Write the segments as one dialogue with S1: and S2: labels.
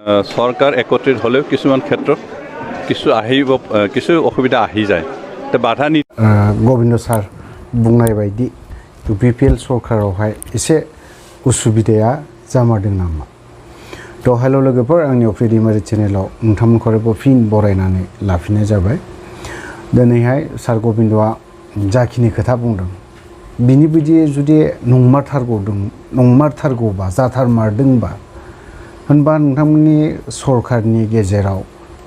S1: सरकार एकत्रित हलेও কিছুমান ক্ষেত্ৰত কিছু অসুবিধা আহি যায় তে বাধা নি
S2: गोविंद सार बुंनाय बायदि UPPL सरकारावहाय एसे उसुबिदाया जामारदों नामा थ' हेल' लोगोफोर आंनि अफ्रिदिमारि चेनेलाव नोंथांमोनखौ फिन बरायनानै लाफिननाय जाबाय दिनैहाय सार गोविंदआ जाखिनि खोथा बुंदों बिनि बायदि जुदि नंमारथारगौबा जाथारमारदोंबा होनबा नोंथांमोननि सरकारनि गेजेराव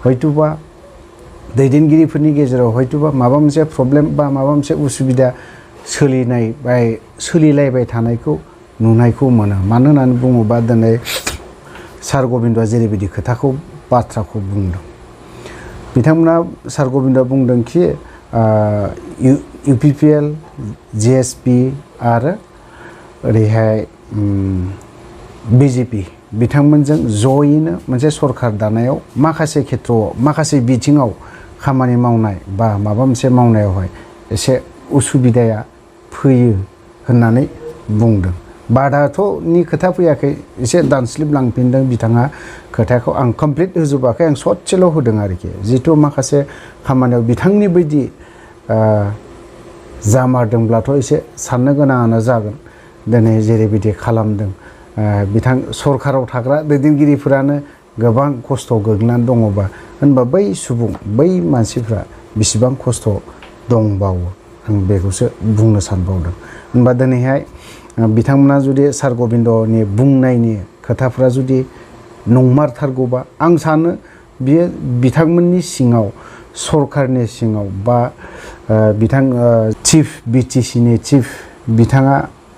S2: हयतोबा दैदेनगिरिफोरनि गेजेराव हयतोबा माबा मोनसे प्रब्लेम बा माबा मोनसे उसुबिदा सोलिलायबाय थानायखौ नुनायखौ मोनो मानो होननानै बुङोबा दिनै सार गोविंदआ जेरैबायदि बाथ्राखौ बुंदों बिथांमोना सार गोविंदआ बुंदों कि UPPL GSP आरो ओरैहाय BJP बिथांमोनजों जयैनो मोनसे सरकार दानायाव माखासे खेत्रआव माखासे बिथिङाव खामानि मावनाय बा माबा मोनसे मावनायावहाय एसे उसुबिदाया फैयो होननानै बुंदों बाधाथ' नि खोथा फैयाखै एसे दानस्लिब लांफिनदों बिथाङा खोथाखौ आं कमप्लिट होजोबाखै आं ससेल' होदों आरोखि जितु माखासे खामानियाव बिथांनि बायदि जामारदोंब्लाथ' एसे साननो गोनाङानो जागोन दिनै जेरैबायदि खालामदों बिथां सरकाराव थाग्रा दैदेनगिरिफोरानो गोबां खस्थ' गोग्लैनानै दङबा होनबा बै मानसिफ्रा बेसेबां खस्थ' दंबावो आं बेखौसो बुंनो सानबावदों होनबा दिनैहाय बिथांमोना जुदि सार गोविंदनि बुंनायनि खोथाफ्रा जुदि नंमारथारगौबा आं सानो बियो बिथांमोननि सिङाव सरकारनि सिङाव बा चिफ BTC नि चिफ बिथाङा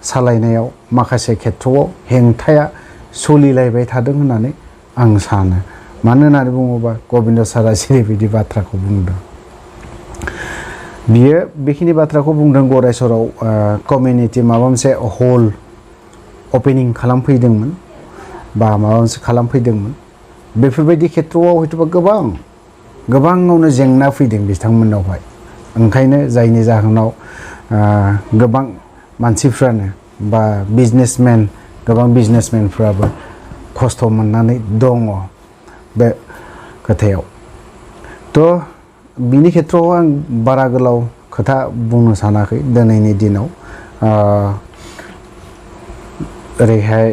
S2: सालायनायाव माखासे खेत्रआव हेंथाया सोलिलायबाय थादों होननानै आं सानो मानो होननानै बुङोबा गोविंद सारा जेरैबायदि बाथ्राखौ बुंदों बियो बेखिनि बाथ्राखौ बुंदों गरायसराव कमिउनिटि माबा मोनसे हल ओपनिं खालामफैदोंमोन बा माबा मोनसे खालामफैदोंमोन बेफोरबायदि खेत्रआव हयतोबा गोबाङावनो जेंना फैदों बिथांमोननावहाय ओंखायनो जायनि जाहोनाव गोबां मानसिफ्रानो बा गोबां बिजनेसमेनफ्राबो खस्थ' मोननानै दङ बे खोथायाव थ' बिनि खेत्रआव आं बारा गोलाव खोथा बुंनो सानाखै दिनैनि दिनाव ओरैहाय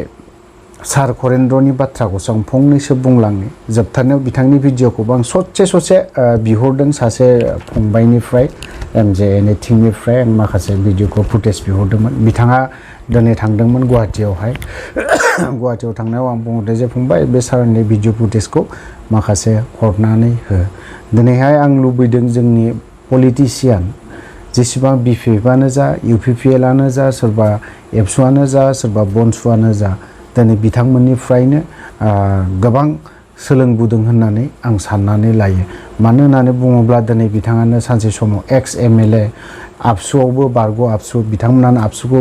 S2: सार करेन्द्रनि बाथ्राखौसो आं फंनैसो बुंलांनो जोबथारनायाव बिथांनि भिडिअखौबो आं ससे बिहरदों सासे फंबायनिफ्राय MJN टिमनिफ्राय आं माखासे भिडिअखौ फुटेज बिहरदोंमोन बिथाङा दिनै थांदोंमोन गुवाहाटियाव थांनायाव आं बुंहरदों जे फंबाय बे सारनि भिडिअ फुटेजखौ माखासे हरनानै हो दिनैहाय आं लुबैदों जोंनि पलिटिसियान जेसेबां BPFआनो जा UPPLआनो जा सोरबा एबसुआनो जा सोरबा बनसुआनो जा दिनै बिथांमोननिफ्रायनो गोबां सोलोंबोदों होननानै आं साननानै लायो मानो होननानै बुङोब्ला दिनै बिथाङानो सानसे समाव MLA आबसुआवबो बारग' आबसु बिथांमोनानो आबसुखौ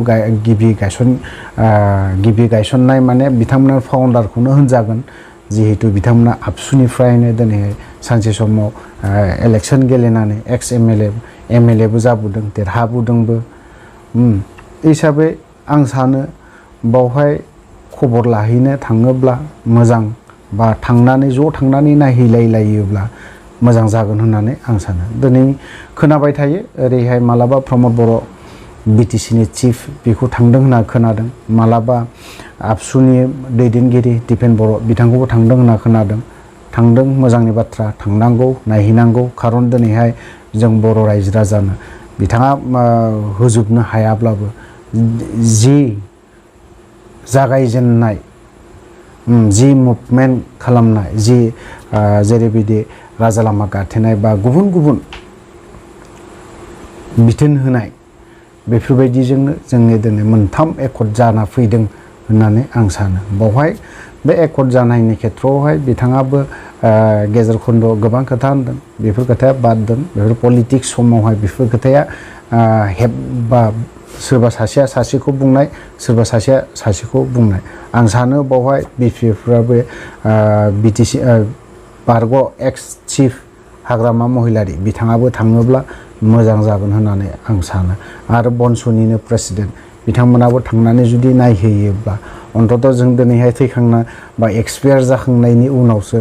S2: गिबि गायसननाय माने बिथांमोना फाउन्डारखौनो होनजागोन जिहेतु बिथांमोना आबसुनिफ्रायनो दिनै सानसे समाव इलेक्सन गेलेनानै MLAबो जाबोदों देरहाबोदोंबो हिसाबै आं सानो बावहाय खबर लाहैनो थाङोब्ला मोजां बा ज' थांनानै नायहैलायोब्ला मोजां जागोन होननानै आं सानो दिनै खोनाबाय थायो ओरैहाय मालाबा प्रमद बर' BTC नि चिफ बेखौ थांदों होनना खोनादों मालाबा आबसुनि दैदेनगिरि दिपेन बर' बिथांखौबो थांदों होनना खोनादों थांदों मोजांनि बाथ्रा थांनांगौ नायहैनांगौ खारन दिनैहाय जों बर' रायजो राजानो बिथाङा होजोबनो हायाब्लाबो जि जागायजेननाय जि मुभमेन्ट खालामनाय जि जेरैबायदि राजा लामा गाथेनाय बा गुबुन बिथोन होनाय बेफोरबायदिजोंनो जोंनि दिनै मोनथाम एकर्ड जाना फैदों होननानै आं सानो बावहाय बे एकर्ड जानायनि खेत्रआवहाय बिथाङाबो गेजेर खन्द'आव गोबां खोथा होनदों बेफोर खोथाया बाद दोन बेफोर पलिटिक्स समावहाय बेफोर खोथाया बा सोरबा सासेया सासेखौ बुंनाय सोरबा सासेया सासेखौ बुंनाय आं सानो बावहाय BPFफ्राबो BTC बारग' एक्स चिफ हाग्रामा महिलारि बिथाङाबो थाङोब्ला मोजां जागोन होननानै आं सानो आरो बनसुनिनो प्रेसिडेन्ट बिथांमोनाबो थांनानै जुदि नायहैयोब्ला अन्तत जों दिनैहाय थैखांना बा एक्सपायार जाखांनायनि उनावसो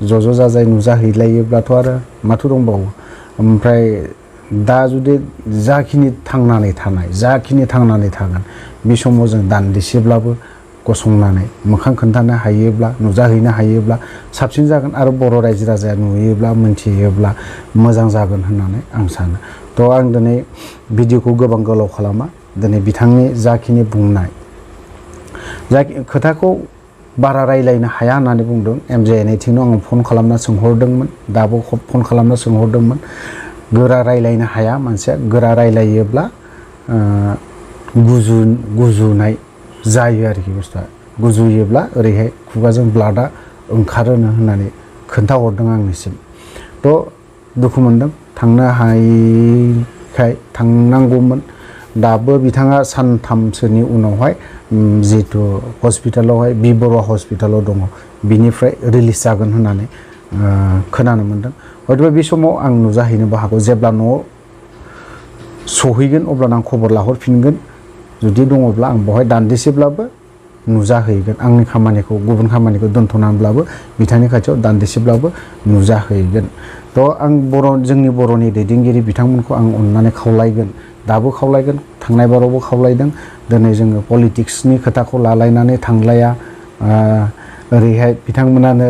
S2: ज' जाजाय नुजाहैलायोब्लाथ' आरो माथो दंबावो ओमफ्राय दा जुदि जाखिनि थांनानै थागोन बे समाव जों दान्दिसेब्लाबो गसंनानै मोखां खोन्थानो हायोब्ला नुजाहैनो हायोब्ला साबसिन जागोन आरो बर' रायजो राजाया नुयोब्ला मोनथियोब्ला मोजां जागोन होननानै आं सानो थ' आं दिनै भिडिअखौ गोबां गोलाव खालामा दिनै बिथांनि जाखिनि बुंनाय खोथाखौ बारा रायलायनो हाया होननानै बुंदों MJNA आं फन खालामना सोंहरदोंमोन दाबो फन खालामना सोंहरदोंमोन गोरा रायलायनो हाया मानसिया गोरा रायलायोब्ला गुजुनाय जायो आरोखि बुस्थुआ गुजुयोब्ला ओरैहाय खुगाजों ब्लाडा ओंखारोनो होननानै खोन्थाहरदों आंनिसिम थ' दुखु मोनदों थांनो हायैखाय थांनांगौमोन दाबो बिथाङा सानथामसोनि उनावहाय जितु हस्पिटालावहाय बि बर' हस्पिटालाव दङ बिनिफ्राय रिलिज जागोन होननानै खोनानो मोनदों हयथ' बे समाव आं नुजाहैनोबो हागौ जेब्ला न'आव सहैगोन अब्ला आं खबर लाहरफिनगोन जुदि दङब्ला आं बेवहाय दान्दिसेब्लाबो नुजाहैगोन आंनि खामानिखौ गुबुन खामानिखौ दोनथ'नानैब्लाबो बिथांनि खाथियाव दान्दिसेब्लाबो नुजाहैगोन थ' आं जोंनि बर'नि दैदेनगिरि बिथांमोनखौ आं अननानै खावलायगोन दाबो खावलायगोन थांनाय बारावबो खावलायदों दिनै जोङो पलिटिक्सनि खोथाखौ लालायनानै थांलाया ओरैहाय बिथांमोनानो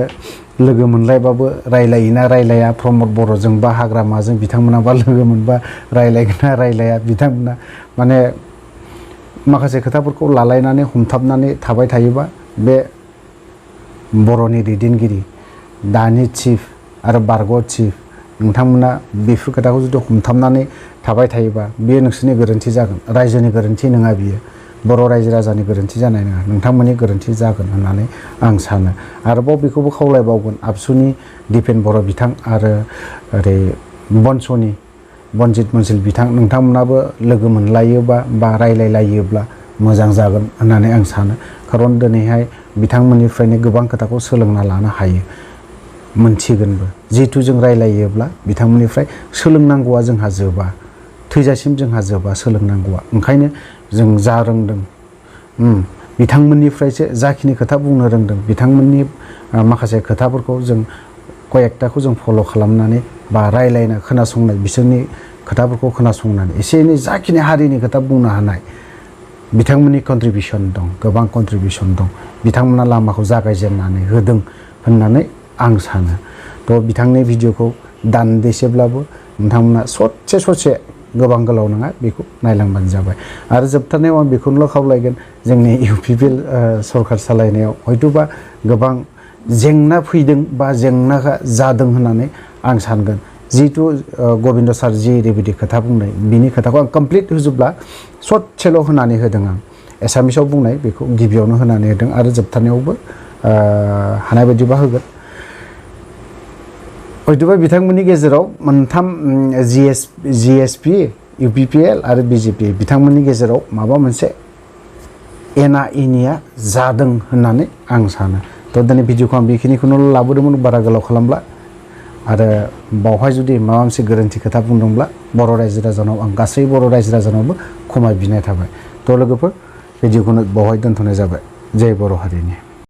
S2: लोगो मोनलायबाबो रायलायोना रायलाया प्रमद बर'जों बा हाग्रामाजों बिथांमोनाबा लोगो मोनबा रायलायगोन ना रायलाया बिथांमोना माने माखासे खोथाफोरखौ लालायनानै हमथाबनानै थाबाय थायोबा बे बर'नि दैदेनगिरि दानि चिफ आरो बारग' चिफ नोंथांमोना बेफोर खोथाखौ जुदि हमथाबनानै थाबाय थायोबा बेयो नोंसोरनि गोरोन्थि जागोन रायजोनि गोरोन्थि नङा बियो बर' रायजो राजानि गोरोन्थि जानाय नङा नोंथांमोननि गोरोन्थि जागोन होननानै आं सानो आरोबाव बेखौबो खावलायबावगोन आबसुनि दिपेन बर' बिथां आरो ओरै बनस'नि बनजित मोनसिल बिथां नोंथांमोनाबो लोगो मोनलायोबा बा रायलायलायोब्ला मोजां जागोन होननानै आं सानो खारन दिनैहाय बिथांमोननिफ्रायनो गोबां खोथाखौ सोलोंना लानो हायो मोनथिगोनबो जिहेथु जों रायलायोब्ला बिथांमोननिफ्राय सोलोंनांगौआ जोंहा जोबा थैजासिम जोंहा जोबा सोलोंनांगौआ ओंखायनो जों जा रोंदों बिथांमोननिफ्रायसो जाखिनि खोथा बुंनो रोंदों बिथांमोननि माखासे खोथाफोरखौ जों कयेकटाखौ जों फल' खालामनानै बा रायलायना खोनासंनाय बिसोरनि खोथाफोरखौ खोनासंनानै एसे एनै जाखिनि हारिनि खोथा बुंनो हानाय बिथांमोननि कन्ट्रिबिउसन दं गोबां कन्ट्रिबिउसन दं बिथांमोना लामाखौ जागायजेननानै होदों होननानै आं सानो थ' बिथांनि भिडिअखौ दान्दिसेब्लाबो नोंथांमोना ससे गोबां गोलाव नङा बेखौ नायलांबानो जाबाय आरो जोबथारनायाव आं बेखौनोल' खावलायगोन जोंनि UPPL सरकार सालायनायाव हयथ'बा गोबां जेंना फैदों बा जेंना가 जादों होननानै आं सानगोन जिहेतु गबिन्द सारजि ओरैबायदि खोथा बुंनाय बिनि खोथाखौ आं कमप्लिट होजोबब्ला ससेल' होनानै होदों आं एसामिसाव बुंनाय बेखौ गिबियावनो होनानै होदों आरो जोबथारनायावबो हानाय बायदिबा होगोन हयथ'बा बिथांमोननि गेजेराव मोनथाम GSP UPPL आरो BJP बिथांमोननि गेजेराव माबा मोनसे एना एनिया जादों होननानै आं सानो थ' दिनै भिडिअखौ आं बेखिनिखौनो लाबोदोंमोन बारा गोलाव खालामब्ला आरो बावहाय जुदि माबा मोनसे गोरोन्थि खोथा बुंदोंब्ला बर' रायजो राजानाव आं गासै बर' रायजो राजानावबो खमाय बिनाय थाबाय थ' लोगोफोर भिडिअखौनो बावहाय दोनथ'नाय जाबाय जय बर' हारिनि